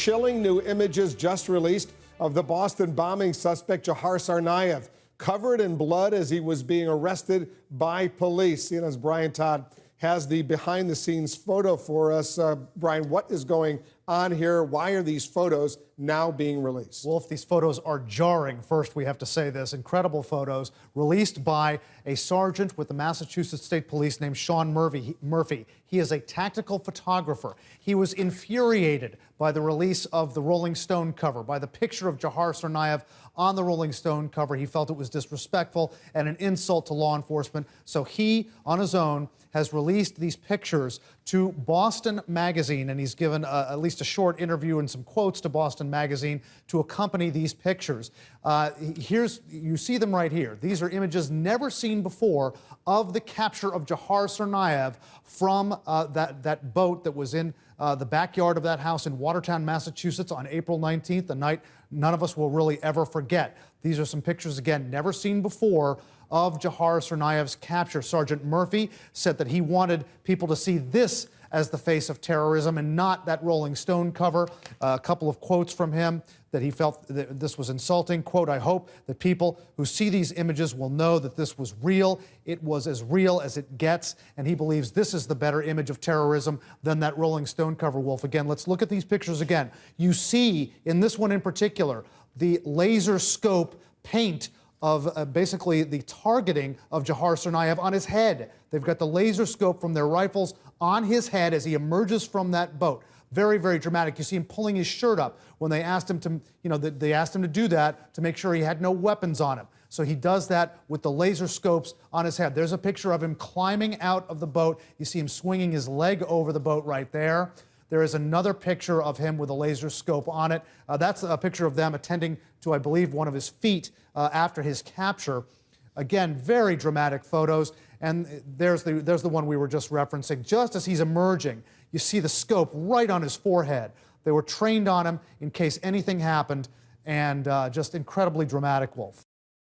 chilling new images just released of the Boston bombing suspect Dzhokhar Tsarnaev, covered in blood as he was being arrested by police. CNN's Brian Todd has the behind-the-scenes photo for us. Brian, what is going on here? Why are these photos now being released? Wolf, these photos are jarring. First, we have to say this. Incredible photos released by a sergeant with the Massachusetts State Police named Sean Murphy. He is a tactical photographer. He was infuriated by the release of the Rolling Stone cover, by the picture of Dzhokhar Tsarnaev on the Rolling Stone cover. He felt it was disrespectful and an insult to law enforcement. So he, on his own, has released these pictures to Boston Magazine, and he's given at least a short interview and some quotes to Boston Magazine to accompany these pictures. You see them right here. These are images never seen before of the capture of Dzhokhar Tsarnaev from that boat that was in the backyard of that house in Watertown, Massachusetts on April 19th, a night none of us will really ever forget. These are some pictures, again, never seen before of Dzhokhar Tsarnaev's capture. Sergeant Murphy said that he wanted people to see this as the face of terrorism and not that Rolling Stone cover. A couple of quotes from him that he felt that this was insulting. Quote, "I hope that people who see these images will know that this was real. It was as real as it gets." And he believes this is the better image of terrorism than that Rolling Stone cover, Wolf. Again, let's look at these pictures again. You see, in this one in particular, the laser scope paint of basically the targeting of Dzhokhar Tsarnaev on his head. They've got the laser scope from their rifles on his head as he emerges from that boat. Very, very dramatic. You see him pulling his shirt up when they asked him to, they asked him to do that to make sure he had no weapons on him. So he does that with the laser scopes on his head. There's a picture of him climbing out of the boat. You see him swinging his leg over the boat right there. There is another picture of him with a laser scope on it. That's a picture of them attending to, I believe, one of his feet after his capture. Again, very dramatic photos. And there's the one we were just referencing. Just as he's emerging, you see the scope right on his forehead. They were trained on him in case anything happened, and just incredibly dramatic, Wolf.